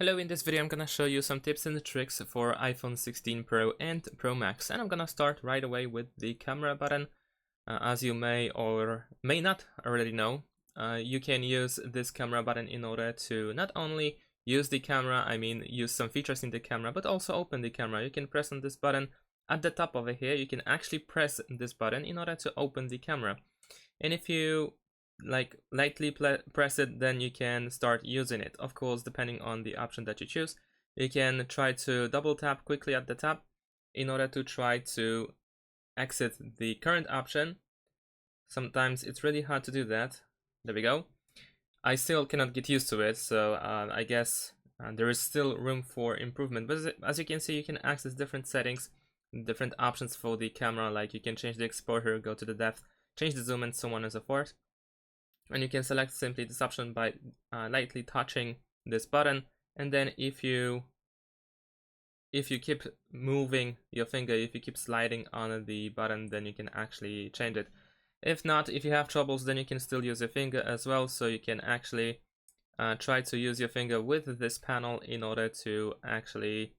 Hello, in this video I'm gonna show you some tips and tricks for iPhone 16 Pro and Pro Max, and I'm gonna start right away with the camera button. As you may or may not already know, you can use this camera button in order to not only use the camera, use some features in the camera, but also open the camera. You can press on this button at the top over here. You can actually press this button in order to open the camera, and if you lightly press it, then you can start using it. Of course, depending on the option that you choose, you can try to double tap quickly at the top in order to try to exit the current option. Sometimes it's really hard to do that. There we go. I still cannot get used to it, so I guess there is still room for improvement. But as you can see, you can access different settings, different options for the camera, like you can change the exposure, go to the depth, change the zoom, and so on and so forth. And you can select simply this option by lightly touching this button, and then if you keep moving your finger, if you keep sliding on the button, then you can actually change it. If not, if you have troubles, then you can still use your finger as well, so you can actually try to use your finger with this panel in order to actually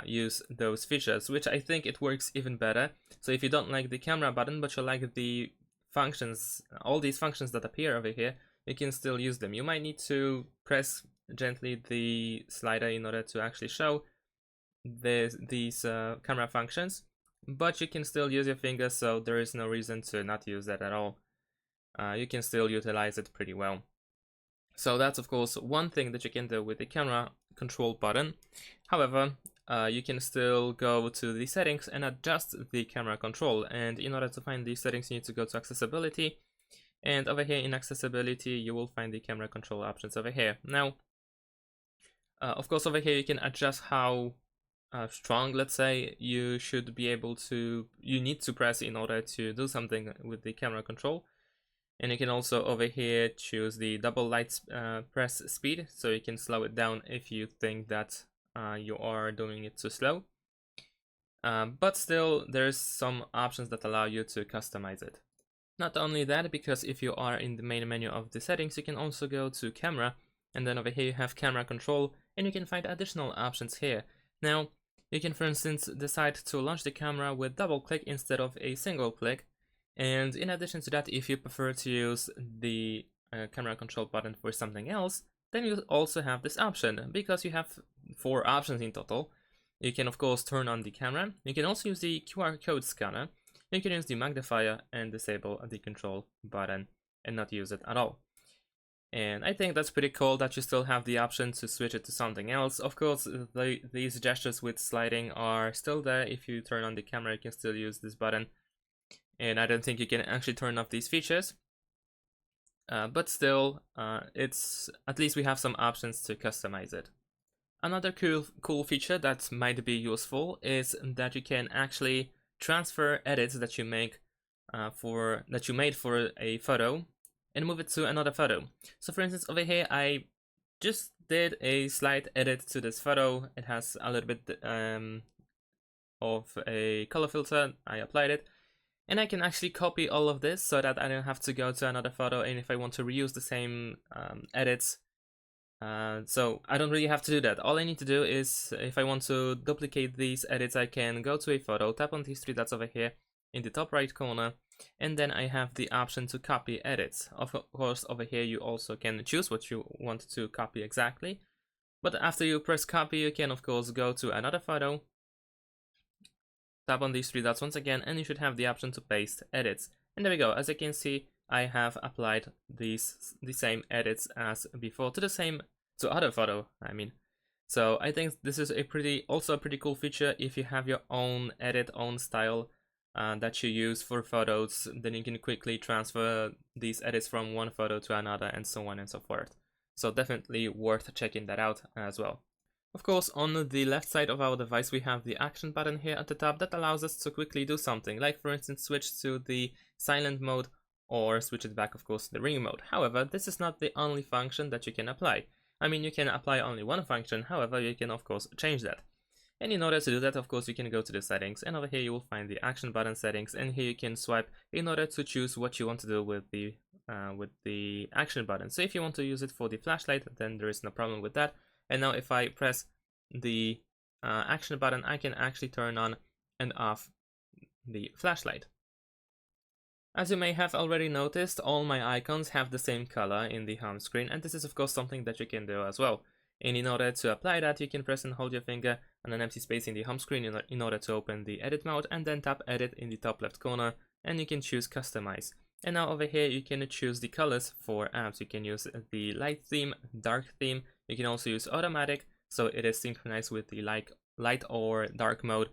use those features, which I think it works even better. So if you don't like the camera button, but you like the functions, all these functions that appear over here, you can still use them. You might need to press gently the slider in order to actually show these camera functions, but you can still use your finger, so there is no reason to not use that at all. You can still utilize it pretty well. So that's of course one thing that you can do with the camera control button. However, you can still go to the settings and adjust the camera control, and in order to find these settings you need to go to accessibility, and over here in accessibility you will find the camera control options over here. Now of course over here you can adjust how strong, let's say, you need to press in order to do something with the camera control. And you can also over here choose the double light press speed, so you can slow it down if you think that you are doing it too slow. But still, there's some options that allow you to customize it. Not only that, because if you are in the main menu of the settings, you can also go to camera, and then over here you have camera control, and you can find additional options here. Now, you can, for instance, decide to launch the camera with double click instead of a single click. And in addition to that, if you prefer to use the camera control button for something else, then you also have this option, because you have 4 options in total. You can of course turn on the camera, you can also use the QR code scanner, you can use the magnifier and disable the control button and not use it at all. And I think that's pretty cool that you still have the option to switch it to something else. Of course, these gestures with sliding are still there. If you turn on the camera, you can still use this button. And I don't think you can actually turn off these features, but still, it's at least we have some options to customize it. Another cool feature that might be useful is that you can actually transfer edits that you make made for a photo and move it to another photo. So for instance, over here I just did a slight edit to this photo. It has a little bit of a color filter. I applied it. And I can actually copy all of this so that I don't have to go to another photo, and if I want to reuse the same edits, so I don't really have to do that. All I need to do is, if I want to duplicate these edits, I can go to a photo, tap on these 3 dots over here in the top right corner, and then I have the option to copy edits. Of course, over here you also can choose what you want to copy exactly, but after you press copy, you can of course go to another photo, tap on these 3 dots once again, and you should have the option to paste edits. And there we go. As you can see, I have applied the same edits as before to other photo, So I think this is also a pretty cool feature. If you have your own edit, own style that you use for photos, then you can quickly transfer these edits from one photo to another, and so on and so forth. So definitely worth checking that out as well. Of course, on the left side of our device we have the action button here at the top that allows us to quickly do something, like for instance switch to the silent mode, or switch it back of course to the ring mode. However, this is not the only function that you can apply. You can apply only one function, however you can of course change that. And in order to do that, of course, you can go to the settings, and over here you will find the action button settings, and here you can swipe in order to choose what you want to do with the action button. So if you want to use it for the flashlight, then there is no problem with that. And now if I press the action button, I can actually turn on and off the flashlight. As you may have already noticed, all my icons have the same color in the home screen, and this is of course something that you can do as well. And in order to apply that, you can press and hold your finger on an empty space in the home screen in order to open the edit mode, and then tap edit in the top left corner, and you can choose customize. And now over here you can choose the colors for apps. You can use the light theme, dark theme. You can also use automatic, so it is synchronized with the light or dark mode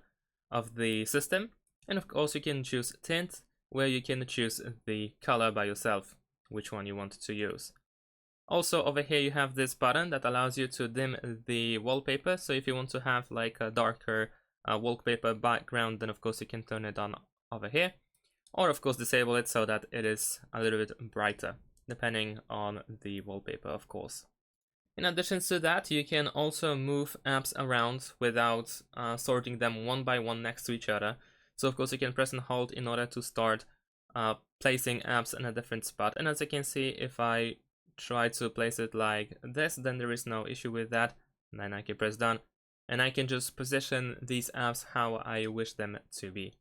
of the system. And of course you can choose tint, where you can choose the color by yourself, which one you want to use. Also over here you have this button that allows you to dim the wallpaper, so if you want to have like a darker wallpaper background, then of course you can turn it on over here, or of course disable it so that it is a little bit brighter, depending on the wallpaper of course. In addition to that, you can also move apps around without sorting them one by one next to each other. So of course you can press and hold in order to start placing apps in a different spot. And as you can see, if I try to place it like this, then there is no issue with that. And then I can press done, and I can just position these apps how I wish them to be.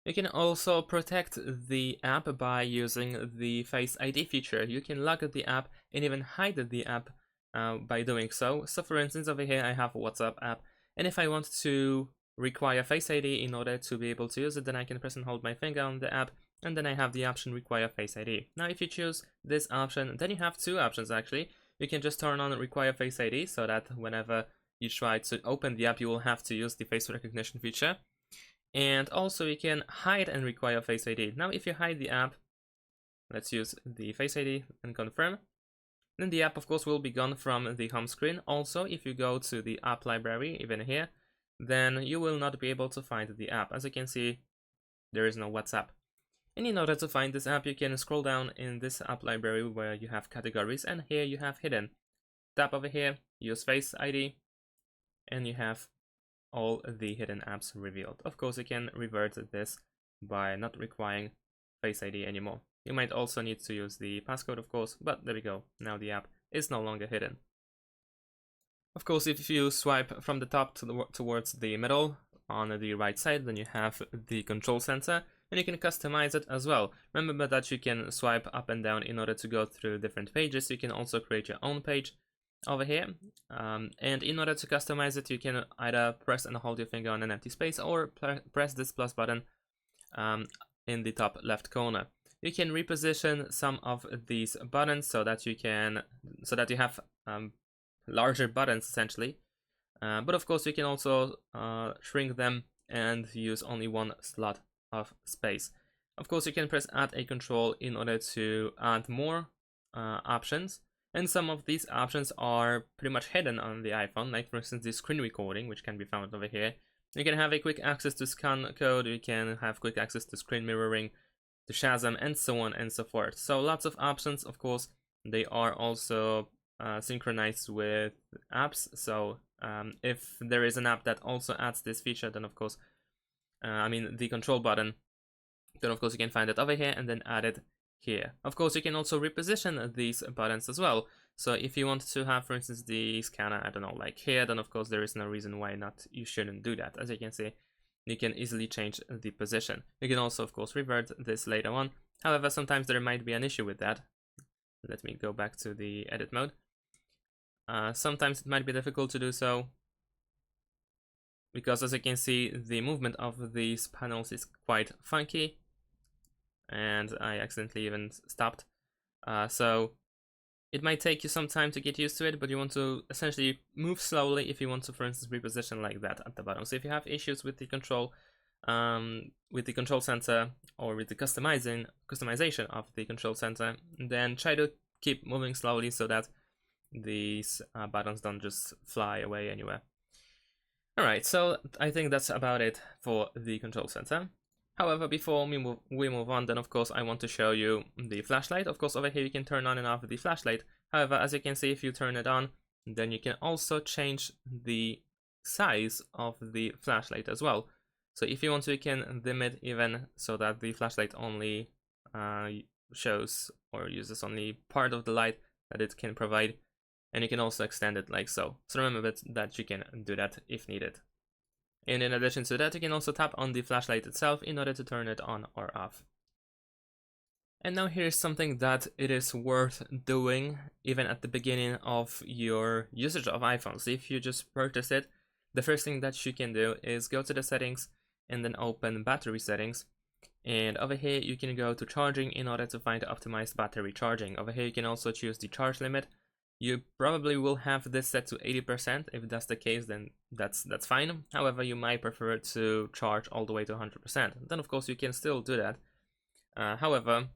You can also protect the app by using the Face ID feature. You can lock the app and even hide the app by doing so. So for instance, over here I have a WhatsApp app, and if I want to require Face ID in order to be able to use it, then I can press and hold my finger on the app, and then I have the option require Face ID. Now if you choose this option, then you have two options actually. You can just turn on require Face ID, so that whenever you try to open the app, you will have to use the face recognition feature. And also you can hide and require Face ID. Now if you hide the app, let's use the Face ID and confirm, then the app of course will be gone from the home screen. Also, if you go to the app library, even here, then you will not be able to find the app. As you can see, there is no WhatsApp. And in order to find this app, you can scroll down in this app library where you have categories, and here you have hidden. Tap over here, use Face ID, and you have all the hidden apps revealed. Of course, you can revert this by not requiring Face ID anymore. You might also need to use the passcode, of course, but there we go. Now the app is no longer hidden. Of course, if you swipe from the top towards the middle on the right side, then you have the control center, and you can customize it as well. Remember that you can swipe up and down in order to go through different pages. You can also create your own page over here, and in order to customize it, you can either press and hold your finger on an empty space, or press this plus button in the top left corner. You can reposition some of these buttons so that you have larger buttons essentially, but of course you can also shrink them and use only one slot of space. Of course you can press add a control in order to add more options, and some of these options are pretty much hidden on the iPhone, like for instance the screen recording, which can be found over here. You can have a quick access to scan code, you can have quick access to screen mirroring, to Shazam, and so on and so forth. So lots of options. Of course they are also synchronized with apps, so if there is an app that also adds this feature, then of course the control button, then of course you can find it over here and then add it here. Of course you can also reposition these buttons as well. So if you want to have, for instance, the scanner, I don't know, like here, then of course there is no reason why not you shouldn't do that. As you can see, you can easily change the position. You can also of course revert this later on. However, sometimes there might be an issue with that. Let me go back to the edit mode. Sometimes it might be difficult to do so, because as you can see, the movement of these panels is quite funky, and I accidentally even stopped. So it might take you some time to get used to it, but you want to essentially move slowly if you want to, for instance, reposition like that at the bottom. So if you have issues with the control center, or with the customization of the control center, then try to keep moving slowly so that these buttons don't just fly away anywhere. Alright, so I think that's about it for the control center. However, before we move on, then of course I want to show you the flashlight. Of course over here you can turn on and off the flashlight. However, as you can see, if you turn it on, then you can also change the size of the flashlight as well. So if you want to, you can dim it even so that the flashlight only shows or uses only part of the light that it can provide. and you can also extend it like so. So remember that you can do that if needed. And in addition to that, you can also tap on the flashlight itself in order to turn it on or off. And now here's something that it is worth doing even at the beginning of your usage of iPhone. So if you just purchase it, the first thing that you can do is go to the settings and then open battery settings. And over here you can go to charging in order to find optimized battery charging. Over here you can also choose the charge limit. You probably will have this set to 80%. If that's the case, then that's fine. However, you might prefer to charge all the way to 100%. Then of course you can still do that. However,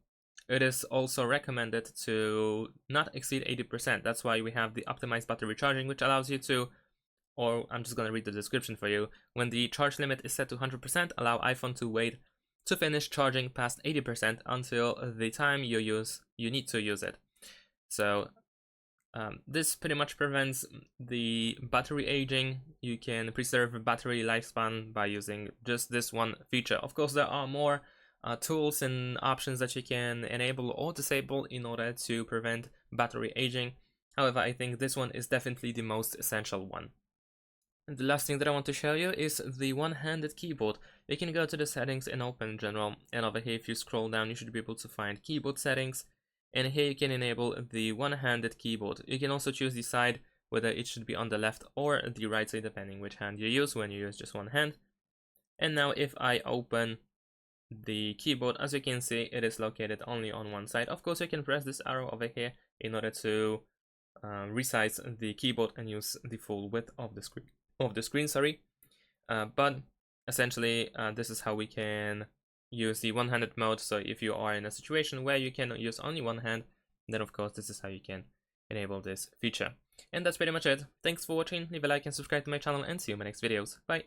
it is also recommended to not exceed 80%. That's why we have the optimized battery charging, which allows you to, or I'm just going to read the description for you. When the charge limit is set to 100%, allow iPhone to wait to finish charging past 80% until the time you need to use it. So this pretty much prevents the battery aging. You can preserve battery lifespan by using just this one feature. Of course, there are more tools and options that you can enable or disable in order to prevent battery aging. However, I think this one is definitely the most essential one. And the last thing that I want to show you is the one-handed keyboard. You can go to the settings and open general, and over here if you scroll down you should be able to find keyboard settings, and here you can enable the one-handed keyboard. You can also choose the side, whether it should be on the left or the right side depending which hand you use when you use just one hand. And now if I open the keyboard, as you can see, it is located only on one side. Of course you can press this arrow over here in order to resize the keyboard and use the full width of the screen. But essentially this is how we can use the one-handed mode. So if you are in a situation where you can use only one hand, then of course this is how you can enable this feature. And that's pretty much it. Thanks for watching, leave a like and subscribe to my channel, and see you in my next videos. Bye!